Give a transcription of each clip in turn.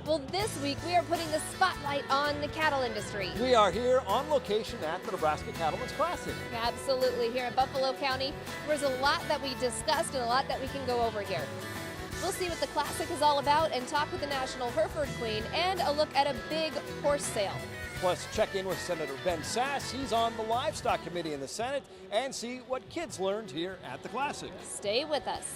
Well, this week we are putting the spotlight on the cattle industry. We are here on location at the Nebraska Cattlemans Classic. Absolutely, here in Buffalo County. There's a lot that we discussed and a lot that we can go over here. We'll see what the Classic is all about and talk with the National Hereford Queen and a look at a big horse sale. Plus, check in with Senator Ben Sasse. He's on the Livestock Committee in the Senate, and see what kids learned here at the Classic. Stay with us.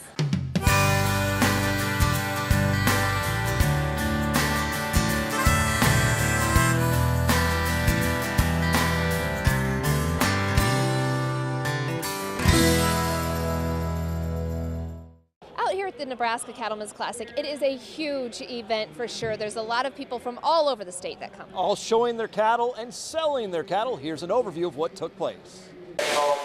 Here at the Nebraska Cattlemans Classic, it is a huge event for sure. There's a lot of people from all over the state that come. All showing their cattle and selling their cattle. Here's an overview of what took place.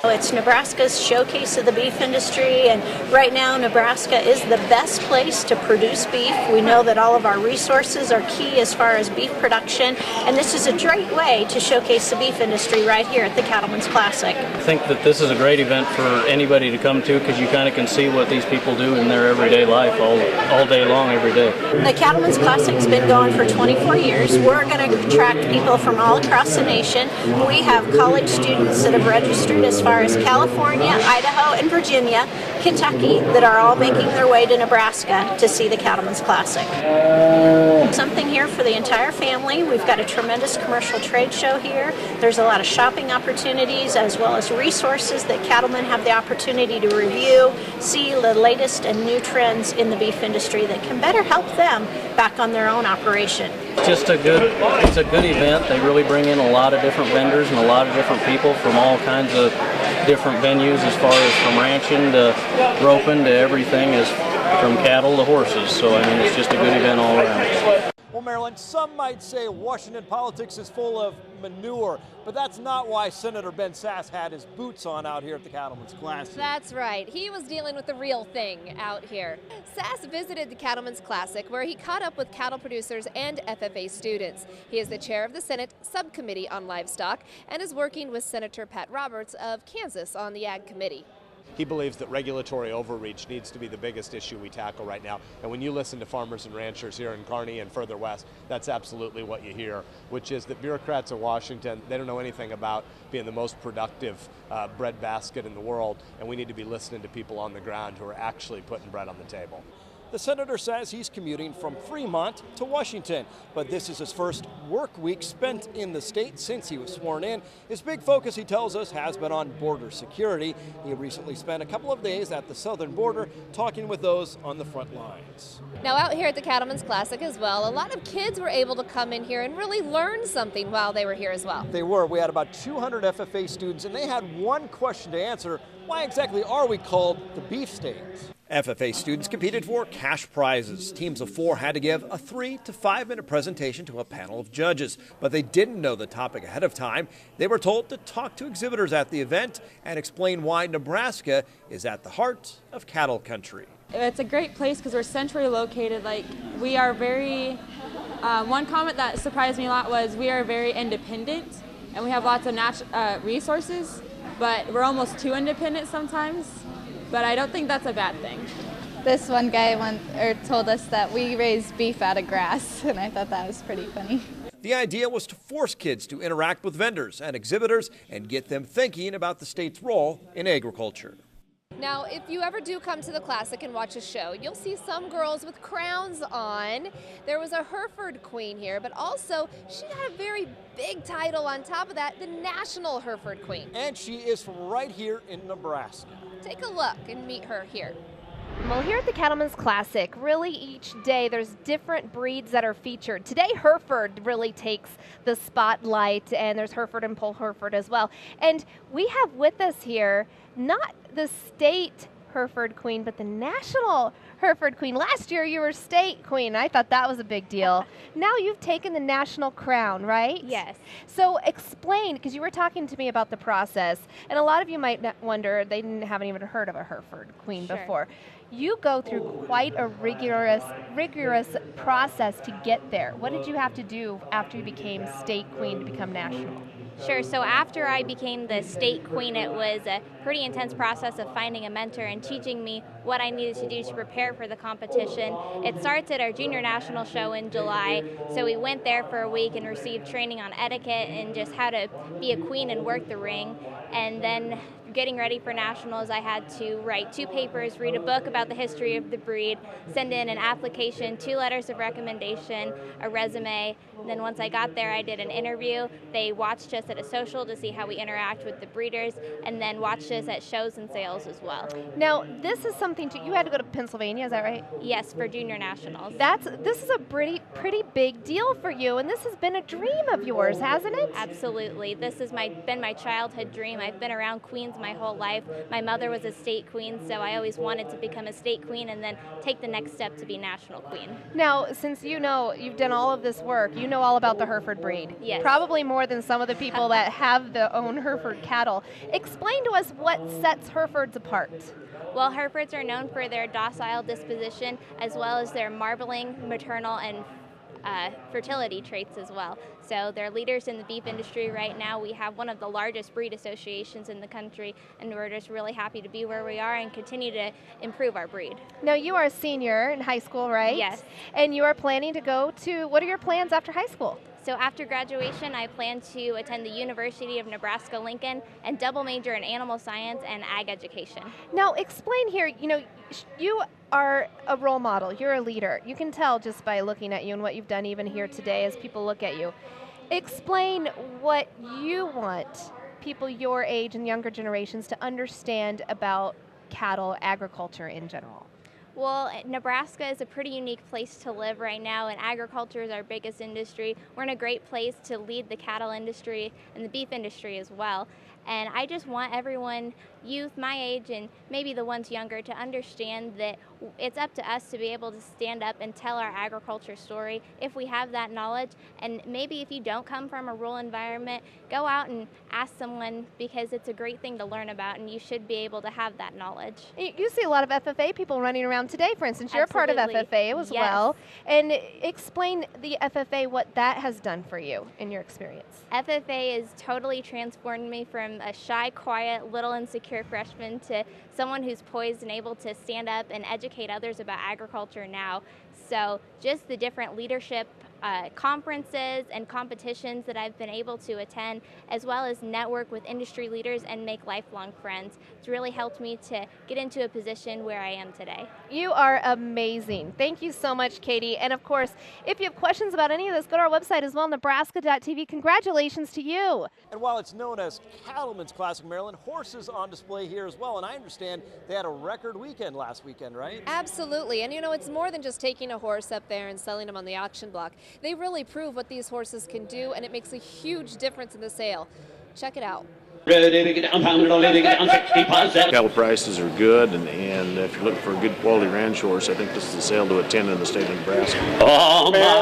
It's Nebraska's showcase of the beef industry, and right now Nebraska is the best place to produce beef. We know that all of our resources are key as far as beef production, and this is a great way to showcase the beef industry right here at the Cattlemans Classic. I think that this is a great event for anybody to come to because you kind of can see what these people do in their everyday life all day long, every day. The Cattlemans Classic's been going for 24 years. We're going to attract people from all across the nation. We have college students that have registered as far as California, Idaho, and Virginia, Kentucky, that are all making their way to Nebraska to see the Cattlemans Classic. Something here for the entire family. We've got a tremendous commercial trade show here. There's a lot of shopping opportunities as well as resources that cattlemen have the opportunity to review, see the latest and new trends in the beef industry that can better help them back on their own operation. It's a good event. They really bring in a lot of different vendors and a lot of different people from all kinds of different venues, as far as from ranching to roping to everything, is from cattle to horses. So I mean, it's just a good event all around. Well, Marilyn, some might say Washington politics is full of manure, but that's not why Senator Ben Sasse had his boots on out here at the Cattlemans Classic. That's right. He was dealing with the real thing out here. Sasse visited the Cattlemans Classic, where he caught up with cattle producers and FFA students. He is the chair of the Senate Subcommittee on Livestock and is working with Senator Pat Roberts of Kansas on the Ag Committee. He believes that regulatory overreach needs to be the biggest issue we tackle right now. And when you listen to farmers and ranchers here in Kearney and further west, that's absolutely what you hear, which is that bureaucrats in Washington, they don't know anything about being the most productive breadbasket in the world, and we need to be listening to people on the ground who are actually putting bread on the table. The senator says he's commuting from Fremont to Washington, but this is his first work week spent in the state since he was sworn in. His big focus, he tells us, has been on border security. He recently spent a couple of days at the southern border talking with those on the front lines. Now, out here at the Cattlemans Classic as well, a lot of kids were able to come in here and really learn something while they were here as well. They were. We had about 200 FFA students, and they had one question to answer: why exactly are we called the beef state? FFA students competed for cash prizes. Teams of 4 had to give a 3 to 5 minute presentation to a panel of judges, but they didn't know the topic ahead of time. They were told to talk to exhibitors at the event and explain why Nebraska is at the heart of cattle country. It's a great place because we're centrally located. Like, we are very, one comment that surprised me a lot was we are very independent and we have lots of resources, but we're almost too independent sometimes. But I don't think that's a bad thing. This one guy told us that we raise beef out of grass, and I thought that was pretty funny. The idea was to force kids to interact with vendors and exhibitors and get them thinking about the state's role in agriculture. Now, if you ever do come to the Classic and watch a show, you'll see some girls with crowns on. There was a Hereford Queen here, but also she got a very big title on top of that, the National Hereford Queen. And she is from right here in Nebraska. Take a look and meet her here. Well, here at the Cattlemans Classic, really each day there's different breeds that are featured. Today, Hereford really takes the spotlight, and there's Hereford and Pole Hereford as well. And we have with us here not the state Hereford Queen, but the National Hereford Queen. Last year you were state queen. I thought that was a big deal. Now you've taken the national crown, right? Yes. So explain, because you were talking to me about the process, and a lot of you might wonder, they haven't even heard of a Hereford Queen before. You go through quite a rigorous process to get there. What did you have to do after you became state queen to become national? Sure. So after I became the state queen, it was a pretty intense process of finding a mentor and teaching me what I needed to do to prepare for the competition. It starts at our junior national show in July. So we went there for a week and received training on etiquette and just how to be a queen and work the ring. And then getting ready for nationals, I had to write 2 papers, read a book about the history of the breed, send in an application, 2 letters of recommendation, a resume. And then once I got there, I did an interview. They watched us at a social to see how we interact with the breeders, and then watched us at shows and sales as well. Now, this is something you had to go to Pennsylvania, is that right? Yes, for junior nationals. This is a pretty big deal for you, and this has been a dream of yours, hasn't it? Absolutely. This has been my childhood dream. I've been around queens my whole life. My mother was a state queen, so I always wanted to become a state queen and then take the next step to be national queen. Now, since you've done all of this work, you know all about the Hereford breed. Yes. Probably more than some of the people that have their own Hereford cattle. Explain to us what sets Herefords apart. Well, Herefords are known for their docile disposition as well as their marbling, maternal, and fertility traits as well. So they're leaders in the beef industry right now. We have one of the largest breed associations in the country, and we're just really happy to be where we are and continue to improve our breed. Now, you are a senior in high school, right? Yes. And you are planning to go to, what are your plans after high school? So after graduation, I plan to attend the University of Nebraska Lincoln and double major in animal science and ag education. Now, explain here, you are a role model. You're a leader. You can tell just by looking at you and what you've done even here today as people look at you. Explain what you want people your age and younger generations to understand about cattle, agriculture in general. Well, Nebraska is a pretty unique place to live right now, and agriculture is our biggest industry. We're in a great place to lead the cattle industry and the beef industry as well. And I just want everyone, youth my age and maybe the ones younger, to understand that it's up to us to be able to stand up and tell our agriculture story if we have that knowledge. And maybe if you don't come from a rural environment, go out and ask someone, because it's a great thing to learn about and you should be able to have that knowledge. You see a lot of FFA people running around today, for instance. You're Absolutely. part of FFA as Yes. well. And explain the FFA, what that has done for you in your experience. FFA has totally transformed me from a shy, quiet, little insecure freshman to someone who's poised and able to stand up and educate others about agriculture now. So just the different leadership conferences and competitions that I've been able to attend, as well as network with industry leaders and make lifelong friends. It's really helped me to get into a position where I am today. You are amazing. Thank you so much, Katie. And of course, if you have questions about any of this, go to our website as well, Nebraska.tv. Congratulations to you. And while it's known as Cattlemans Classic Maryland, horses on display here as well. And I understand they had a record weekend last weekend, right? Absolutely. And it's more than just taking a horse up there and selling them on the auction block. They really prove what these horses can do, and it makes a huge difference in the sale. Check it out. Cattle prices are good, and if you're looking for a good quality ranch horse, I think this is the sale to attend in the state of Nebraska.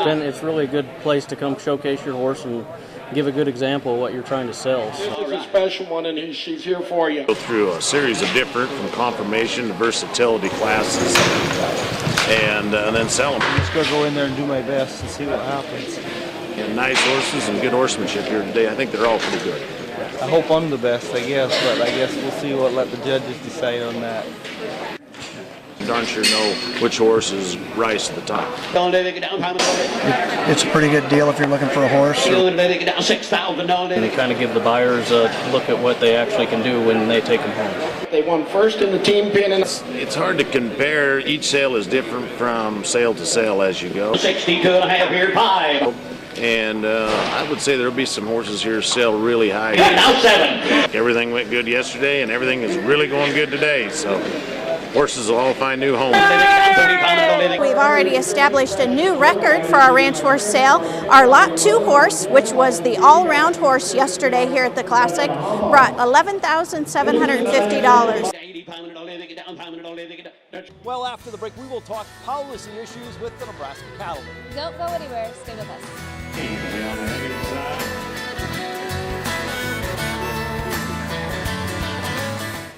Then it's really a good place to come showcase your horse and give a good example of what you're trying to sell. This is a special one, and she's here for you. Go through a series of different, from conformation to versatility classes, and then sell them. I'm just going to go in there and do my best and see what happens. And nice horses and good horsemanship here today. I think they're all pretty good. I hope I'm the best, I guess, but I guess we'll see let the judges decide on that. Darn sure know which horse is rice at the top. It's a pretty good deal if you're looking for a horse. And they kind of give the buyers a look at what they actually can do when they take them home. They won first in the team pin. It's hard to compare. Each sale is different from sale to sale as you go. 62.5 here, 5. And I would say there'll be some horses here sell really high. Now 7. Everything went good yesterday, and everything is really going good today. So horses will all find new homes. We've already established a new record for our ranch horse sale. Our Lot 2 horse, which was the all-round horse yesterday here at the Classic, brought $11,750. Well, after the break, we will talk policy issues with the Nebraska Cattlemen. Don't go anywhere. Stay with us.